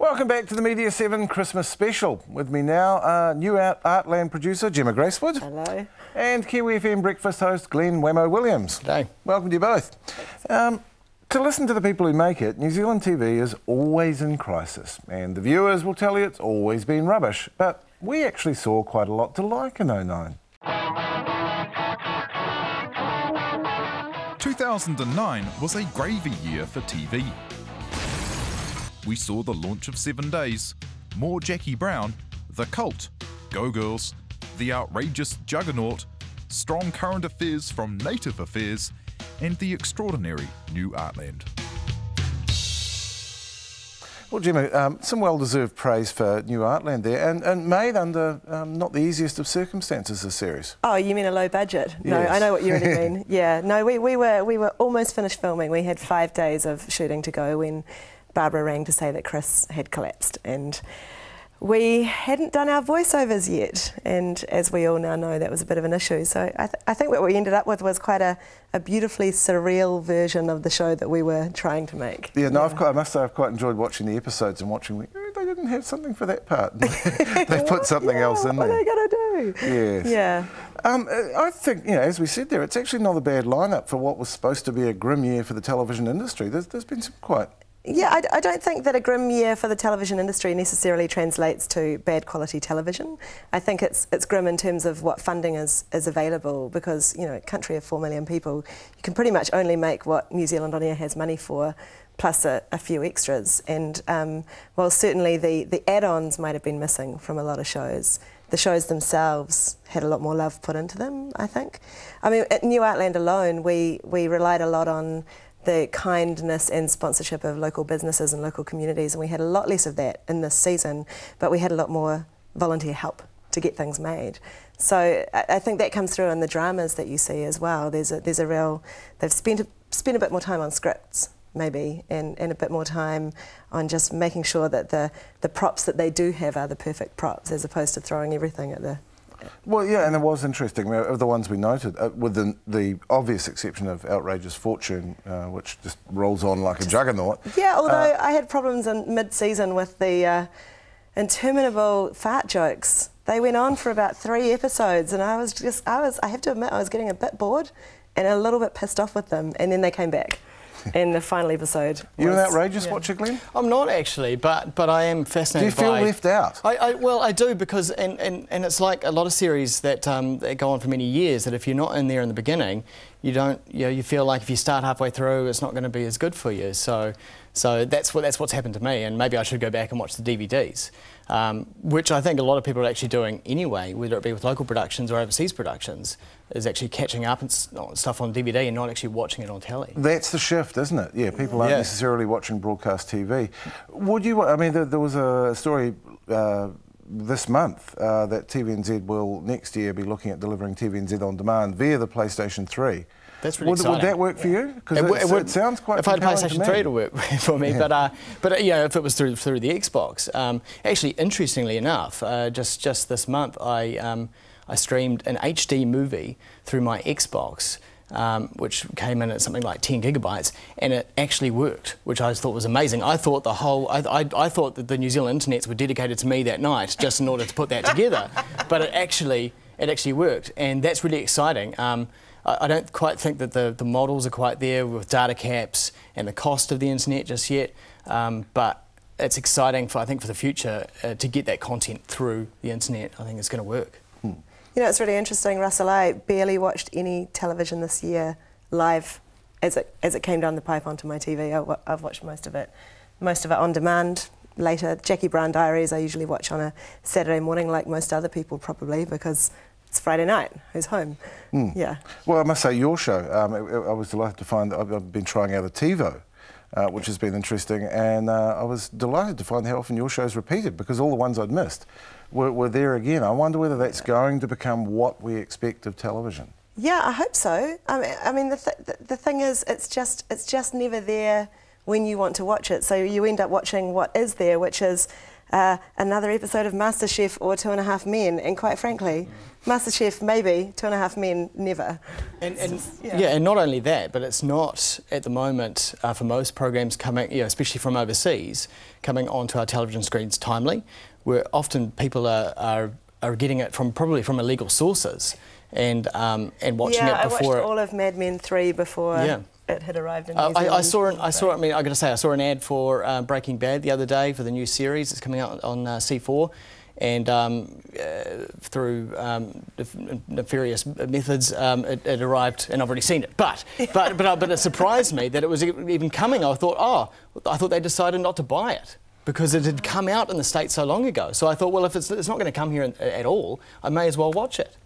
Welcome back to the Media7 Christmas special. With me now, new Artland producer Gemma Gracewood. Hello. And Kiwi FM breakfast host Glenn Wemo Williams. G'day. Welcome to you both. To listen to the people who make it, New Zealand TV is always in crisis, and the viewers will tell you it's always been rubbish. But we actually saw quite a lot to like in 09. 2009 was a gravy year for TV. We saw the launch of 7 Days, more Jackie Brown, The Cult, Go Girls, The Outrageous Juggernaut, strong current affairs from Native Affairs, and the extraordinary New Artland. Well, Gemma, some well-deserved praise for New Artland there, and made under not the easiest of circumstances, this series. Oh, you mean a low budget? Yes. No, I know what you really mean. Yeah, no, we were almost finished filming. We had 5 days of shooting to go when Barbara rang to say that Chris had collapsed, and we hadn't done our voiceovers yet, and as we all now know, that was a bit of an issue. So I think what we ended up with was quite a beautifully surreal version of the show that we were trying to make. Yeah, no, I must say I've quite enjoyed watching the episodes and watching, they didn't have something for that part. They put something else in there. What are they going to do? Yes. Yeah. I think, as we said there, it's actually not a bad lineup for what was supposed to be a grim year for the television industry. There's been some quite... Yeah, I don't think that a grim year for the television industry necessarily translates to bad quality television. I think it's grim in terms of what funding is available, because, a country of 4 million people, you can pretty much only make what New Zealand On Air has money for, plus a few extras. And while certainly the add-ons might have been missing from a lot of shows, the shows themselves had a lot more love put into them, I think. I mean, at New Artland alone, we relied a lot on the kindness and sponsorship of local businesses and local communities, and we had a lot less of that in this season, but we had a lot more volunteer help to get things made. So I think that comes through in the dramas that you see as well. There's a real, they've spent a bit more time on scripts maybe, and a bit more time on just making sure that the props that they do have are the perfect props, as opposed to throwing everything at the... Well, yeah, and it was interesting. Of the ones we noted, with the obvious exception of Outrageous Fortune, which just rolls on like a juggernaut. Yeah, although I had problems in mid-season with the interminable fart jokes. They went on for about 3 episodes, and I have to admit, I was getting a bit bored and a little bit pissed off with them, and then they came back. In the final episode. You're an outrageous watcher, Glenn? I'm not actually, but I am fascinated. Do you feel left out? Well, I do, because and it's like a lot of series that go on for many years, that if you're not in there in the beginning, you feel like if you start halfway through, it's not going to be as good for you. So that's what's happened to me, and maybe I should go back and watch the DVDs, which I think a lot of people are actually doing anyway, whether it be with local productions or overseas productions, is actually catching up and stuff on DVD and not actually watching it on telly. That's the shift, isn't it? Yeah, people aren't necessarily watching broadcast TV. Would you? I mean, there was a story this month that TVNZ will next year be looking at delivering TVNZ on demand via the PlayStation 3. That's really exciting. Would that work for you? Because it sounds quite. If I had a PlayStation 3, it'll work for me. Yeah. But if it was through the Xbox, actually, interestingly enough, just this month, I streamed an HD movie through my Xbox, which came in at something like 10 gigabytes, and it actually worked, which I thought was amazing. I thought I thought that the New Zealand internets were dedicated to me that night just in order to put that together, but it actually worked, and that's really exciting. I don't quite think that the models are quite there with data caps and the cost of the internet just yet, but it's exciting I think for the future to get that content through the internet. I think it's going to work. It's really interesting, Russell. I barely watched any television this year live as it came down the pipe onto my TV. I've watched most of it on demand later. Jackie Brown Diaries I usually watch on a Saturday morning, like most other people probably, because it's Friday night. Who's home? Yeah. Well, I must say, your show, I was delighted to find that I've been trying out a TiVo, which has been interesting, and I was delighted to find how often your show's repeated, because all the ones I'd missed were there again. I wonder whether that's going to become what we expect of television. Yeah, I hope so. I mean, the thing is, it's just never there when you want to watch it. So you end up watching what is there, which is another episode of MasterChef or 2.5 Men, and quite frankly, MasterChef maybe, 2.5 Men never. And not only that, but it's not at the moment for most programs coming, especially from overseas, coming onto our television screens timely, where often people are getting it probably from illegal sources and watching it before. Yeah, I watched all of Mad Men 3 before it had arrived in New Zealand. I saw an ad for Breaking Bad the other day for the new series. It's coming out on C4. And through nefarious methods, it arrived, and I've already seen it. But it surprised me that it was even coming. I thought they decided not to buy it because it had come out in the States so long ago. So I thought, well, if it's not going to come here at all, I may as well watch it.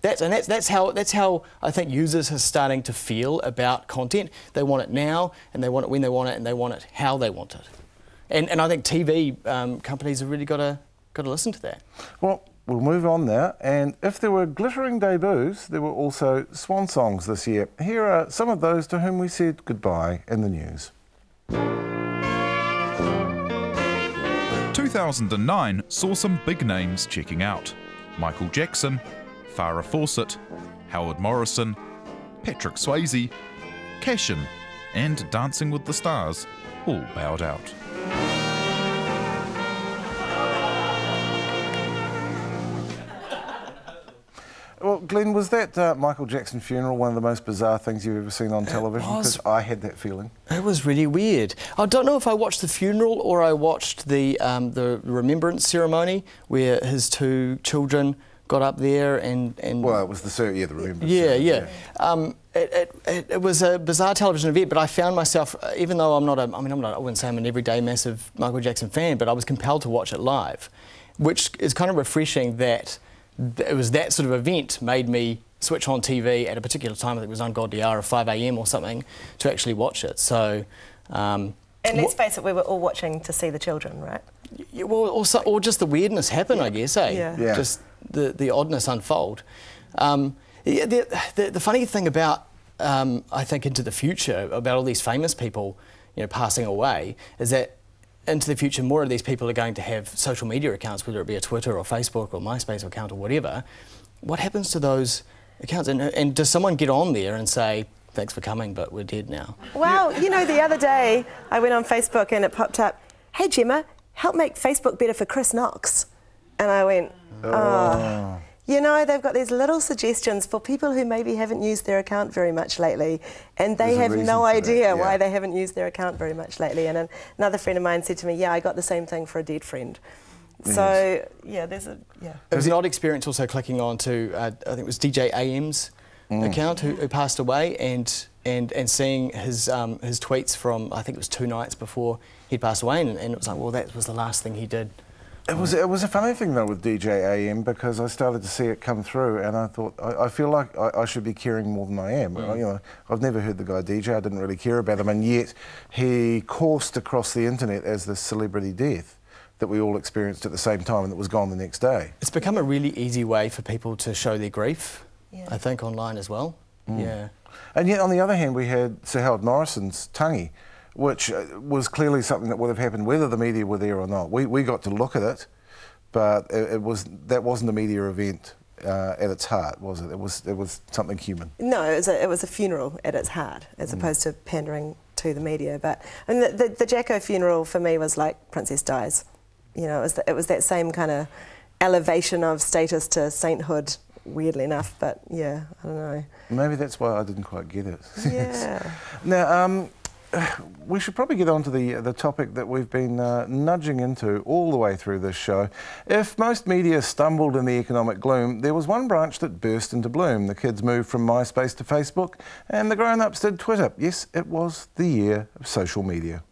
That's how I think users are starting to feel about content. They want it now, and they want it when they want it, and they want it how they want it. And I think TV companies have really got to listen to that. Well, we'll move on now. And if there were glittering debuts, there were also swan songs this year. Here are some of those to whom we said goodbye in the news. 2009 saw some big names checking out. Michael Jackson, Farrah Fawcett, Howard Morrison, Patrick Swayze, Cashin, and Dancing with the Stars all bowed out. Well, Glenn, was that Michael Jackson funeral one of the most bizarre things you've ever seen on television? Because I had that feeling. It was really weird. I don't know if I watched the funeral or I watched the remembrance ceremony where his 2 children got up there and well, it was the remembrance. Yeah. It was a bizarre television event, but I found myself, even though I wouldn't say I'm an everyday massive Michael Jackson fan, but I was compelled to watch it live, which is kind of refreshing that it was that sort of event made me switch on TV at a particular time. I think it was ungodly hour of 5 a.m. or something to actually watch it. So, and let's face it, we were all watching to see the children, right? Yeah, well, or just the weirdness happen, I guess, eh? Yeah. Just the oddness unfold. The funny thing about, I think, into the future, about all these famous people, passing away, is that into the future, more of these people are going to have social media accounts, whether it be a Twitter or Facebook or MySpace account or whatever. What happens to those accounts? And does someone get on there and say, thanks for coming, but we're dead now? Well, the other day I went on Facebook and it popped up, hey Gemma, help make Facebook better for Chris Knox. And I went, oh. They've got these little suggestions for people who maybe haven't used their account very much lately, and they have no idea why they haven't used their account very much lately. And another friend of mine said to me, yeah, I got the same thing for a dead friend. Yes. So, It was an odd experience also clicking on to, I think it was DJ AM's account who passed away, and seeing his tweets from, I think it was 2 nights before he passed away, and it was like, well, that was the last thing he did. It was a funny thing though with DJ AM, because I started to see it come through and I thought, I feel like I should be caring more than I am. I've never heard the guy DJ, I didn't really care about him, and yet he coursed across the internet as this celebrity death that we all experienced at the same time, and that was gone the next day. It's become a really easy way for people to show their grief, I think, online as well. Yeah. And yet on the other hand, we had Sir Howard Morrison's Tangi, which was clearly something that would have happened whether the media were there or not. We got to look at it, but that wasn't a media event at its heart, was it? It was something human. No, it was a funeral at its heart, as opposed to pandering to the media. But the Jacko funeral for me was like Princess Dies. It was that same kind of elevation of status to sainthood, weirdly enough. But yeah, I don't know. Maybe that's why I didn't quite get it. Yeah. Now, we should probably get on to the topic that we've been nudging into all the way through this show. If most media stumbled in the economic gloom, there was one branch that burst into bloom. The kids moved from MySpace to Facebook, and the grown-ups did Twitter. Yes, it was the year of social media.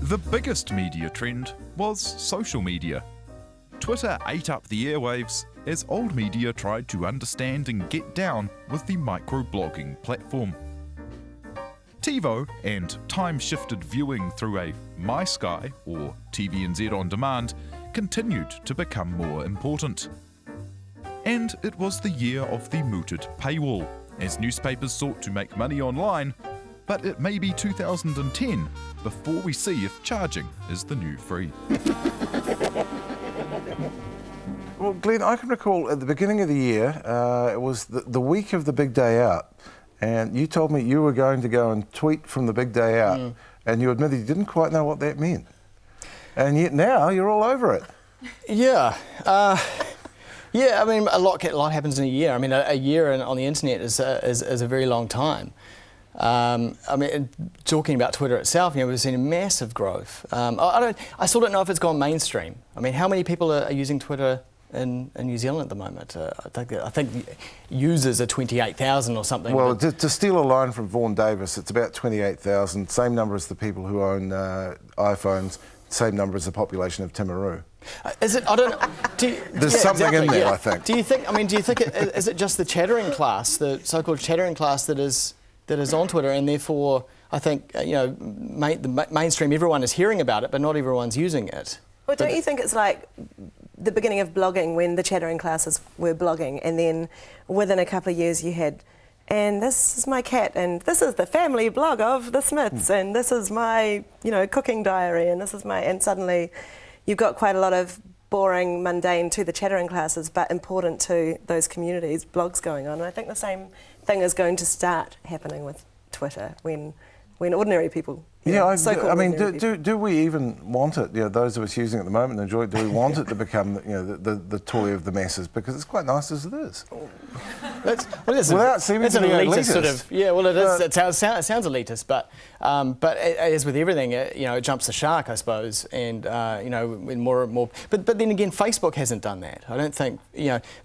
The biggest media trend was social media. Twitter ate up the airwaves as old media tried to understand and get down with the microblogging platform. TiVo and time-shifted viewing through a MySky or TVNZ on demand continued to become more important. And it was the year of the mooted paywall. As newspapers sought to make money online, but it may be 2010 before we see if charging is the new free. Well, Glenn, I can recall at the beginning of the year, it was the week of the big day out, and you told me you were going to go and tweet from the big day out, and you admitted you didn't quite know what that meant. And yet now you're all over it. Yeah. Yeah, I mean, a lot happens in a year. I mean, a year on the internet is a very long time. I mean, talking about Twitter itself, you know, we've seen massive growth. I still don't know if it's gone mainstream. I mean, how many people are using Twitter in New Zealand at the moment? I think users are 28,000 or something. Well, to steal a line from Vaughan Davis, it's about 28,000, same number as the people who own iPhones, same number as the population of Timaru. Is it? I don't know. There's something in there, I think. Do you think? I mean, do you think is it just the chattering class, the so-called chattering class that is on Twitter, and therefore I think you know the mainstream everyone is hearing about it, but not everyone's using it. Well, don't you think it's like the beginning of blogging when the chattering classes were blogging, and then within a couple of years you had, and this is my cat, and this is the family blog of the Smiths, and this is my cooking diary, and this is my, and suddenly you've got quite a lot of boring, mundane to the chattering classes, but important to those communities, blogs going on. And I think the same thing is going to start happening with Twitter when ordinary people. I mean, do we even want it? You know, those of us using it at the moment enjoy it. Do we want it to become, the toy of the masses? Because it's quite nice as it is. Without seeming to be elitist. Sort of, yeah, well, it is. It sounds elitist, but as with everything, it jumps the shark, I suppose, and when more and more. But then again, Facebook hasn't done that. I don't think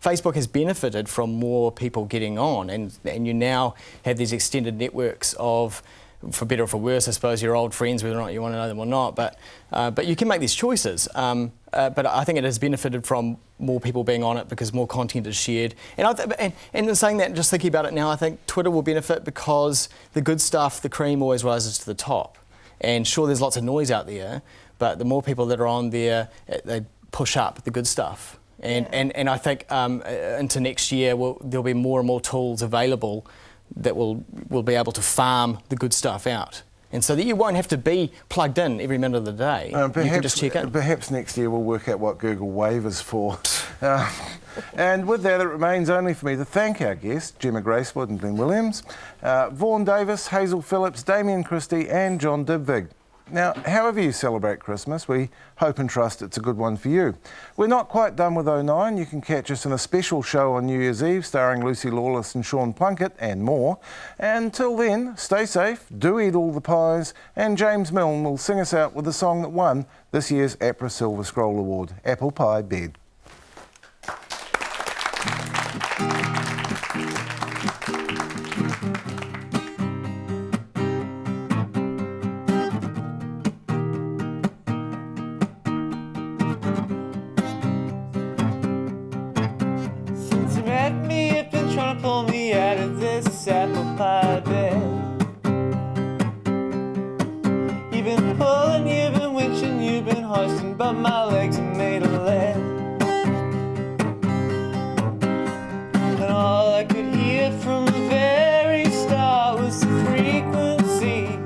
Facebook has benefited from more people getting on, and you now have these extended networks of, for better or for worse, I suppose, your old friends, whether or not you want to know them or not. But you can make these choices. But I think it has benefited from more people being on it because more content is shared. And in saying that, just thinking about it now, I think Twitter will benefit because the good stuff, the cream, always rises to the top. And sure, there's lots of noise out there, but the more people that are on there, they push up the good stuff. And I think into next year, there'll be more and more tools available that will be able to farm the good stuff out. And so that you won't have to be plugged in every minute of the day. You can just check in. Perhaps next year we'll work out what Google Wave is for. And with that, it remains only for me to thank our guests, Gemma Gracewood and Glenn Williams, Vaughan Davis, Hazel Phillips, Damien Christie and John Dibvig. Now, however you celebrate Christmas, we hope and trust it's a good one for you. We're not quite done with 09. You can catch us in a special show on New Year's Eve starring Lucy Lawless and Sean Plunkett and more. And until then, stay safe, do eat all the pies, and James Milne will sing us out with the song that won this year's APRA Silver Scroll Award, Apple Pie Bed. Pull me out of this apple pie bed. You've been pulling, you've been winching, you've been hoisting, but my legs are made of lead. And all I could hear from the very start was the frequency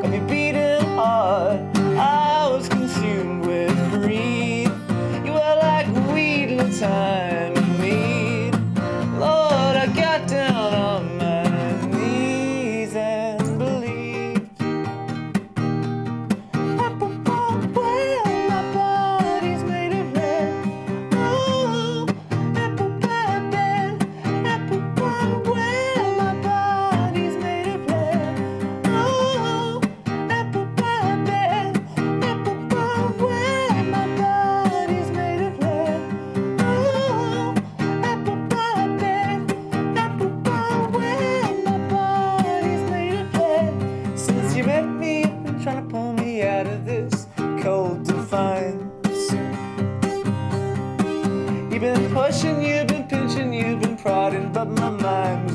of your beating heart. I was consumed with greed. You were like weed in the time. Down on my knees and believed. Apple pie, well, my body's made of lead. Oh, apple pie bed. Apple pie, well, my body's made of lead. Oh, apple pie bed. Apple pie, well, my body's made of lead. Oh, apple pie bed. Since you met me, you've been trying to pull me out of this cold, defined soup. You've been pushing, you've been pinching, you've been prodding, but my mind